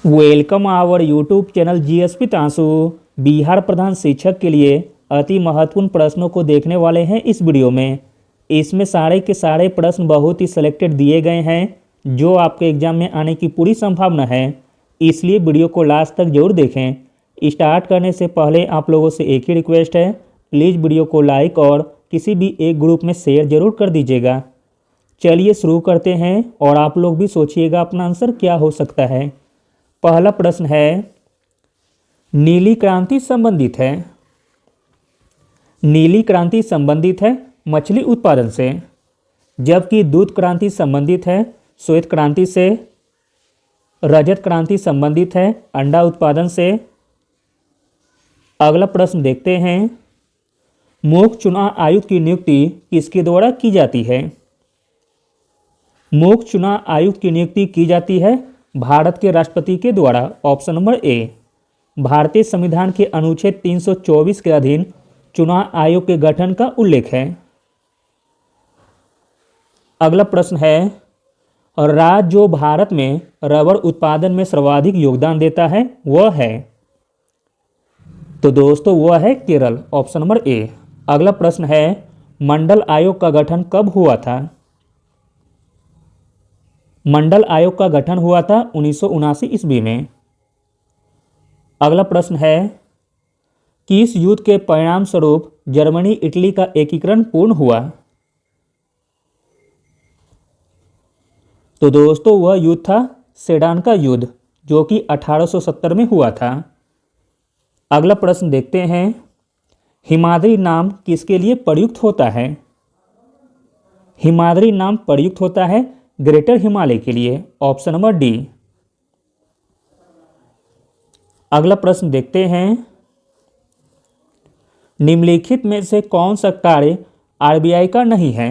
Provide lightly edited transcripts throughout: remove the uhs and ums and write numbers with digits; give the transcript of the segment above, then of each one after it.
Welcome our YouTube channel GSP तांसु। बिहार प्रधान शिक्षक के लिए अति महत्वपूर्ण प्रश्नों को देखने वाले हैं इस वीडियो में। इसमें सारे के सारे प्रश्न बहुत ही सिलेक्टेड दिए गए हैं जो आपके एग्जाम में आने की पूरी संभावना है, इसलिए वीडियो को लास्ट तक जरूर देखें। स्टार्ट करने से पहले आप लोगों से एक ही रिक्वेस्ट है, प्लीज़ वीडियो को लाइक और किसी भी एक ग्रुप में शेयर जरूर कर दीजिएगा। चलिए शुरू करते हैं और आप लोग भी सोचिएगा अपना आंसर क्या हो सकता है। पहला प्रश्न है, नीली क्रांति संबंधित है। नीली क्रांति संबंधित है मछली उत्पादन से, जबकि दूध क्रांति संबंधित है श्वेत क्रांति से। रजत क्रांति संबंधित है अंडा उत्पादन से। अगला प्रश्न देखते हैं, मुख्य चुनाव आयुक्त की नियुक्ति किसके द्वारा की जाती है। मुख्य चुनाव आयुक्त की नियुक्ति की जाती है भारत के राष्ट्रपति के द्वारा। Option number A. भारतीय संविधान के अनुच्छेद 324 के अधीन चुनाव आयोग के गठन का उल्लेख है। अगला प्रश्न है, राज्य जो भारत में रबर उत्पादन में सर्वाधिक योगदान देता है वह है। तो दोस्तों वह है केरल। Option number A. अगला प्रश्न है, मंडल आयोग का गठन कब हुआ था। मंडल आयोग का गठन हुआ था 1979 ईस्वी में। अगला प्रश्न है, किस युद्ध के परिणाम स्वरूप जर्मनी इटली का एकीकरण पूर्ण हुआ। तो दोस्तों वह युद्ध था सेडान का युद्ध, जो कि 1870 में हुआ था। अगला प्रश्न देखते हैं, हिमाद्री नाम किसके लिए प्रयुक्त होता है। हिमाद्री नाम प्रयुक्त होता है ग्रेटर हिमालय के लिए। Option number D. अगला प्रश्न देखते हैं, निम्नलिखित में से कौन सा कार्य आरबीआई का नहीं है।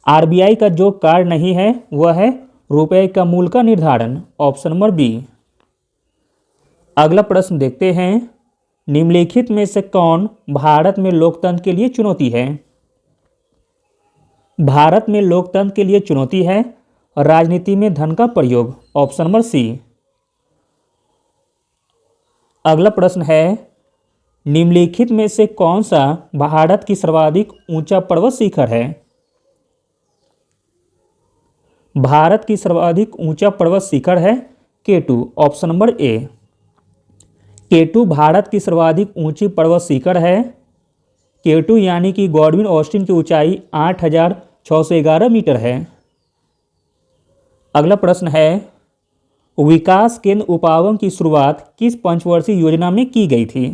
आरबीआई का जो कार्य नहीं है वह है रुपए का मूल्य का निर्धारण। Option number B. अगला प्रश्न देखते हैं, निम्नलिखित में से कौन भारत में लोकतंत्र के लिए चुनौती है। भारत में लोकतंत्र के लिए चुनौती है राजनीति में धन का प्रयोग। Option number C. अगला प्रश्न है, निम्नलिखित में से कौन सा भारत की सर्वाधिक ऊंचा पर्वत शिखर है। भारत की सर्वाधिक ऊंचा पर्वत शिखर है K2। Option number A. K2 Bharat की सर्वाधिक ऊंची पर्वत शिखर है। K2 यानी कि गॉडविन ऑस्टिन की ऊंचाई 8611 मीटर है। अगला प्रश्न है, विकास केंद्र उपागम की शुरुआत किस पंचवर्षीय योजना में की गई थी।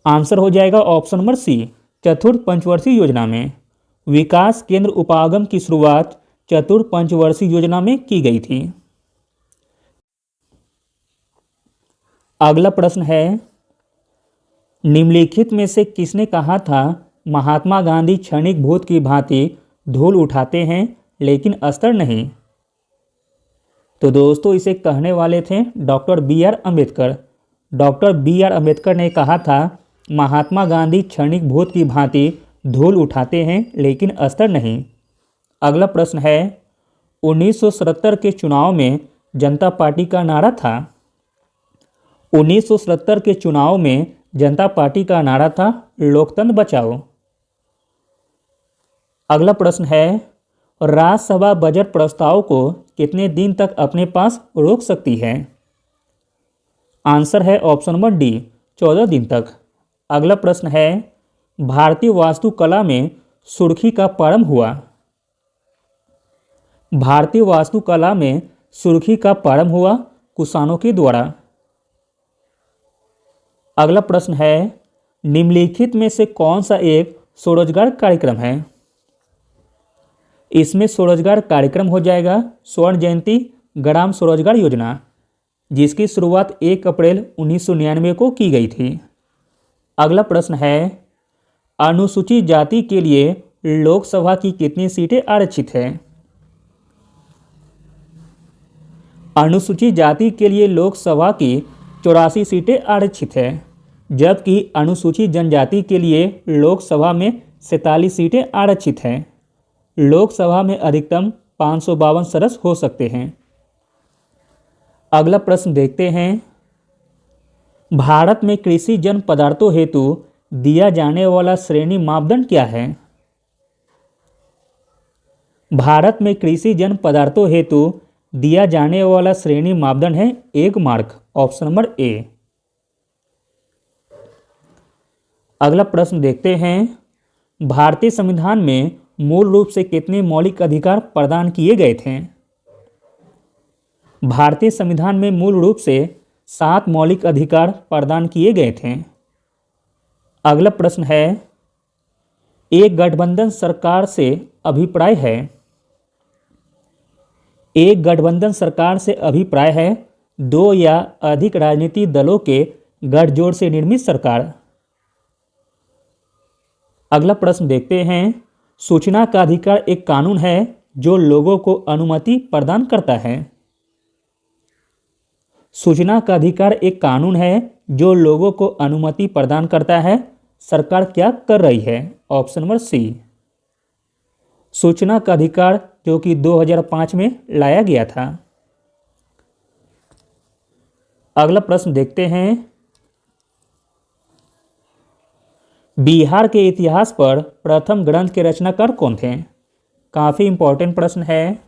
आंसर हो जाएगा ऑप्शन नंबर सी, चतुर्थ पंचवर्षीय योजना में। विकास केंद्र उपागम की शुरुआत चतुर्थ पंचवर्षीय योजना में की गई थी। अगला प्रश्न है, निम्नलिखित में से किसने कहा था महात्मा गांधी क्षणिक भूत की भांति धूल उठाते हैं लेकिन अस्तर नहीं। तो दोस्तों इसे कहने वाले थे doctor B.R. Ambedkar. Doctor B.R. Ambedkar ने कहा था महात्मा गांधी क्षणिक भूत की भांति धूल उठाते हैं लेकिन अस्तर नहीं। अगला प्रश्न है, 1977 के चुनाव में जनता पार्टी का नारा था। 1977 के चुनाव में जनता पार्टी का नारा था लोकतंत्र बचाओ। अगला प्रश्न है, राज्यसभा बजट प्रस्ताव को कितने दिन तक अपने पास रोक सकती है। आंसर है ऑप्शन नंबर डी, 14 दिन तक। अगला प्रश्न है, भारतीय वास्तुकला में सुर्खी का प्रारंभ हुआ। भारतीय वास्तुकला में सुर्खी का प्रारंभ हुआ कुषाणों के द्वारा। अगला प्रश्न है, निम्नलिखित में से कौन सा एक स्वरोजगार कार्यक्रम है। इसमें स्वरोजगार कार्यक्रम हो जाएगा स्वर्ण जयंती ग्राम स्वरोजगार योजना, जिसकी शुरुआत 1 अप्रैल 1999 को की गई थी। अगला प्रश्न है, अनुसूचित जाति के लिए लोकसभा की कितनी सीटें आरक्षित है। अनुसूचित जाति के लिए लोकसभा की 84 सीटें आरक्षित है, जबकि अनुसूचित जनजाति के लिए लोकसभा में 47 सीटें आरक्षित हैं। लोकसभा में अधिकतम 552 सदस्य हो सकते हैं। अगला प्रश्न देखते हैं, भारत में कृषि जन्य पदार्थों हेतु दिया जाने वाला श्रेणी मापदंड क्या है? भारत में कृषि जन्य पदार्थों हेतु दिया जाने वाला श्रेणी मापदंड है 1 मार्क, ऑप्शन नंबर ए। अगला प्रश्न देखते हैं, भारतीय संविधान में मूल रूप से कितने मौलिक अधिकार प्रदान किए गए थे? भारतीय संविधान में मूल रूप से 7 मौलिक अधिकार प्रदान किए गए थे। अगला प्रश्न है, एक गठबंधन सरकार से अभिप्राय है। एक गठबंधन सरकार से अभिप्राय है 2 या अधिक राजनीतिक दलों के गठजोड़ से निर्मित सरकार। अगला प्रश्न देखते हैं, सूचना का अधिकार एक कानून है जो लोगों को अनुमति प्रदान करता है। सूचना का अधिकार एक कानून है जो लोगों को अनुमति प्रदान करता है। सरकार क्या कर रही है? Option number C. सूचना का अधिकार जो कि 2005 में लाया गया था। अगला प्रश्न देखते हैं, बिहार के इतिहास पर प्रथम ग्रंथ के रचनाकार कौन थे? काफी इंपॉर्टेंट प्रश्न है।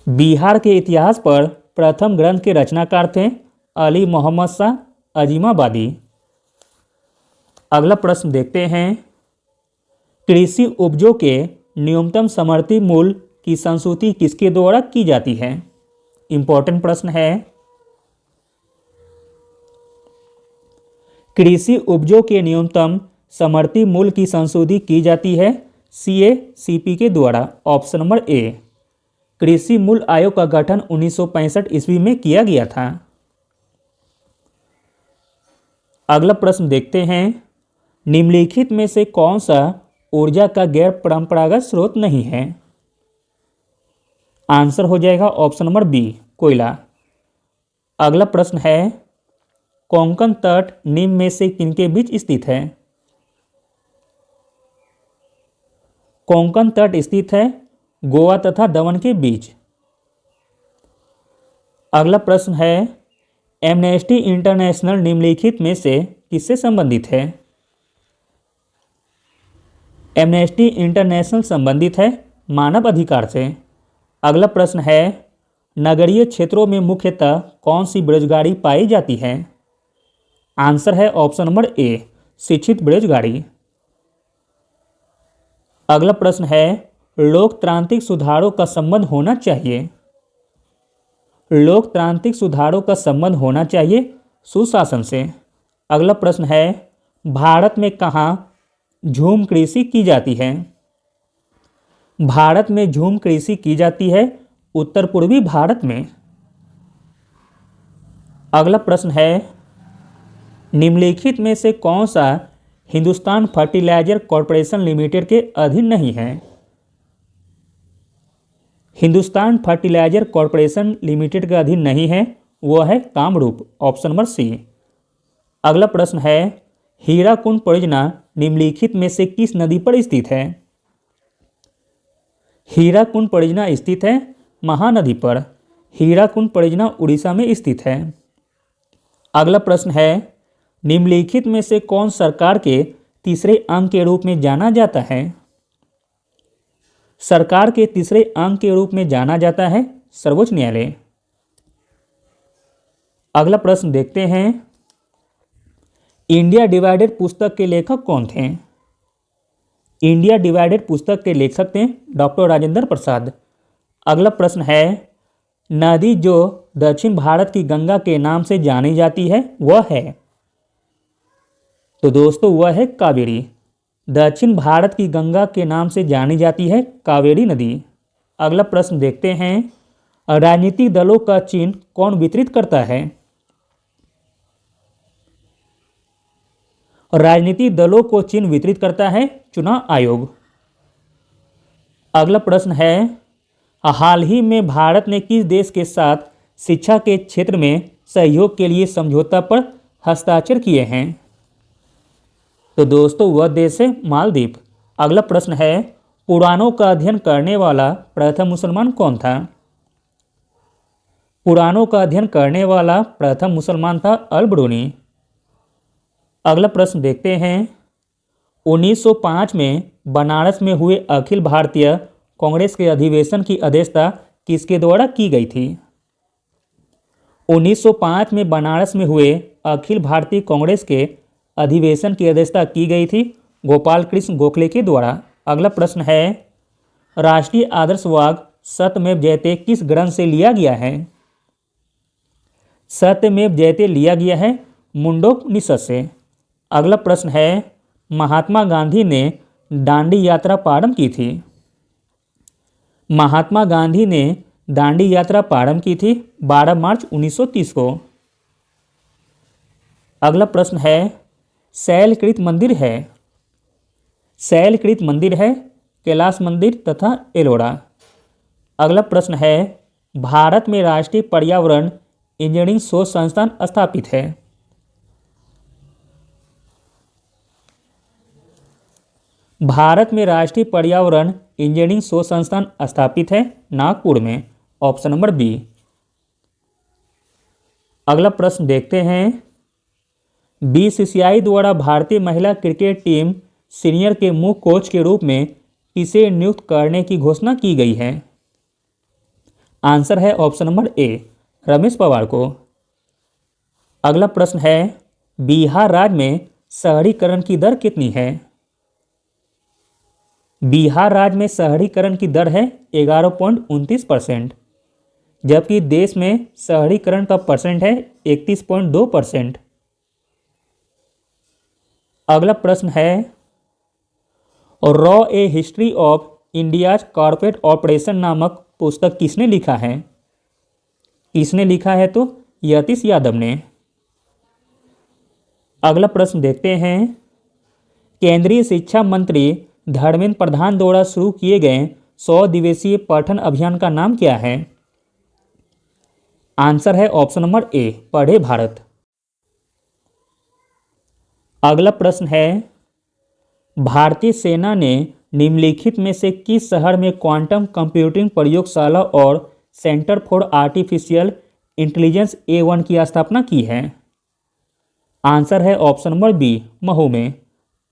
बिहार के इतिहास पर प्रथम ग्रंथ के रचनाकार थे अली मोहम्मद शाह अजीमाबादी। अगला प्रश्न देखते हैं, कृषि उपजों के न्यूनतम समर्थन मूल्य की संस्तुति किसके द्वारा की जाती है? इंपॉर्टेंट प्रश्न है। कृषि उपजों के न्यूनतम समर्थन मूल्य की संशोधित की जाती है CACP के द्वारा, ऑप्शन नंबर ए। कृषि मूल्य आयोग का गठन 1965 ईस्वी में किया गया था। अगला प्रश्न देखते हैं, निम्नलिखित में से कौन सा ऊर्जा का गैर परंपरागत स्रोत नहीं है? आंसर हो जाएगा ऑप्शन नंबर बी, कोयला। अगला प्रश्न है, कोंकण तट निम्न में से किनके बीच स्थित है? कोंकण तट स्थित है गोवा तथा दमन के बीच। अगला प्रश्न है, एमनेस्टी इंटरनेशनल निम्नलिखित में से किससे संबंधित है? एमनेस्टी इंटरनेशनल संबंधित है मानव अधिकार से। अगला प्रश्न है, नगरीय क्षेत्रों में मुख्यतः कौन सी बेरोजगारी पाई जाती है? आंसर है ऑप्शन नंबर ए, शिक्षित बेरोजगारी। अगला प्रश्न है, लोकतांत्रिक सुधारों का संबंध होना चाहिए। लोकतांत्रिक सुधारों का संबंध होना चाहिए सुशासन से। अगला प्रश्न है, भारत में कहाँ झूम कृषि की जाती है? भारत में झूम कृषि की जाती है उत्तर पूर्वी भारत में। अगला प्रश्न है, निम्नलिखित में से कौन सा हिंदुस्तान फर्टिलाइजर कॉरपोरेशन लिमिटेड के अधीन नहीं है? हिंदुस्तान फर्टिलाइजर कॉरपोरेशन लिमिटेड के अधीन नहीं है, वह है कामरूप, ऑप्शन नंबर सी। अगला प्रश्न है, हीराकुंड परियोजना निम्नलिखित में से किस नदी पर स्थित है? हीराकुंड परियोजना स्थित है महानदी पर। हीराकुंड परियोजना उड़ीसा में स्थित है। अगला प्रश्न है, निम्नलिखित में से कौन सरकार के तीसरे अंग के रूप में जाना जाता है? सरकार के तीसरे अंग के रूप में जाना जाता है सर्वोच्च न्यायालय। अगला प्रश्न देखते हैं, इंडिया डिवाइडेड पुस्तक के लेखक कौन थे? इंडिया डिवाइडेड पुस्तक के लेखक थे डॉक्टर राजेंद्र प्रसाद। अगला प्रश्न है, नदी जो दक्षिण भारत की गंगा के नाम से जानी जाती है वह है? तो दोस्तों वह है कावेरी। दक्षिण भारत की गंगा के नाम से जानी जाती है कावेरी नदी। अगला प्रश्न देखते हैं, राजनीतिक दलों का चिन्ह कौन वितरित करता है? राजनीतिक दलों को चिन्ह वितरित करता है चुनाव आयोग। अगला प्रश्न है, हाल ही में भारत ने किस देश के साथ शिक्षा के क्षेत्र में सहयोग के लिए समझौता पर हस्ताक्षर किए हैं? तो दोस्तों वह देश है मालदीव। अगला प्रश्न है, पुराणों का अध्ययन करने वाला प्रथम मुसलमान कौन था? पुराणों का अध्ययन करने वाला प्रथम मुसलमान था अल-बिरूनी। अगला प्रश्न देखते हैं। 1905 में बनारस में हुए अखिल भारतीय कांग्रेस के अधिवेशन की अध्यक्षता किसके द्वारा की गई थी? 1905 में बनारस में हुए अखिल भारतीय कांग्रेस के अधिवेशन की अध्यक्षता की गई थी गोपाल कृष्ण गोखले के द्वारा। अगला प्रश्न है, राष्ट्रीय आदर्श वाक्य सत्यमेव जयते किस ग्रंथ से लिया गया है? सत्यमेव जयते लिया गया है मुंडोपनिषद से। अगला प्रश्न है, महात्मा गांधी ने दांडी यात्रा प्रारंभ की थी? महात्मा गांधी ने दांडी यात्रा प्रारंभ की थी 12 मार्च 1930 को। अगला प्रश्न है, शैलकृत मंदिर है? शैलकृत मंदिर है कैलाश मंदिर तथा एलोरा। अगला प्रश्न है, भारत में राष्ट्रीय पर्यावरण इंजीनियरिंग शोध संस्थान स्थापित है? भारत में राष्ट्रीय पर्यावरण इंजीनियरिंग शोध संस्थान स्थापित है नागपुर में। Option number B. अगला प्रश्न देखते हैं, बीसीसीआई द्वारा भारतीय महिला क्रिकेट टीम सीनियर के मुख्य कोच के रूप में किसे नियुक्त करने की घोषणा की गई है? आंसर है option number A, Ramesh Pawar को। अगला प्रश्न है, बिहार राज्य में शहरीकरण की दर कितनी है? बिहार राज्य में शहरीकरण की दर है 11.29%, जबकि देश में शहरीकरण का परसेंट है 31.2%। अगला प्रश्न है, raw A history of India's corporate operation नामक पुस्तक किसने लिखा है? किसने लिखा है तो यतीश यादव ने। अगला प्रश्न देखते हैं, केंद्रीय शिक्षा मंत्री धर्मेंद्र प्रधान द्वारा शुरू किए गए 100 दिवसीय पठन अभियान का नाम क्या है? आंसर है ऑप्शन नंबर ए, पढ़े भारत। अगला प्रश्न है, भारतीय सेना ने निम्नलिखित में से किस शहर में क्वांटम कंप्यूटिंग प्रयोगशाला और centre for artificial intelligence A1 की स्थापना की है? आंसर है ऑप्शन नंबर बी, महू में।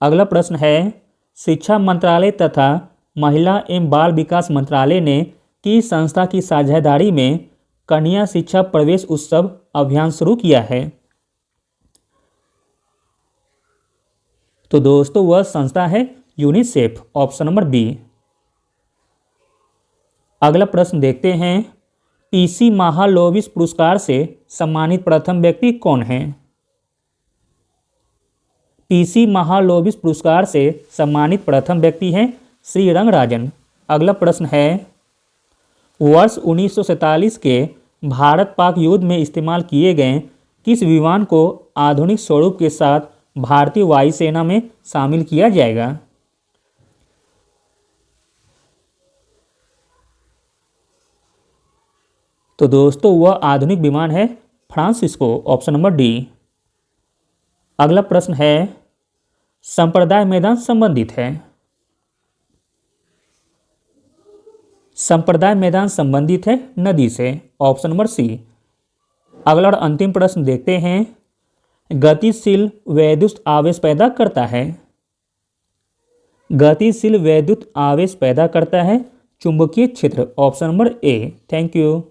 अगला प्रश्न है, शिक्षा मंत्रालय तथा महिला एवं बाल विकास मंत्रालय ने किस संस्था की साझेदारी में कन्या शिक्षा प्रवेश उत्सव अभियान शुरू किया है? तो दोस्तों वह संस्था है यूनिसेफ। Option number B. अगला प्रश्न देखते हैं, पीसी महालोविस पुरस्कार से सम्मानित प्रथम व्यक्ति कौन है? पीसी महालोविस पुरस्कार से सम्मानित प्रथम व्यक्ति हैं श्री रंगराजन। अगला प्रश्न है, वर्ष 1947 के भारत पाक युद्ध में इस्तेमाल किए गए किस विमान को आधुनिक स्वरूप के साथ भारतीय वायुसेना में शामिल किया जाएगा? तो दोस्तों वह आधुनिक विमान है फ्रांसिस्को। Option number D. अगला प्रश्न है, संप्रदाय मैदान संबंधित है? संप्रदाय मैदान संबंधित है नदी से। Option number C. अगला और अंतिम प्रश्न देखते हैं, गतिशील वैद्युत आवेश पैदा करता है? गतिशील वैद्युत आवेश पैदा करता है चुंबकीय क्षेत्र। Option number A. Thank you.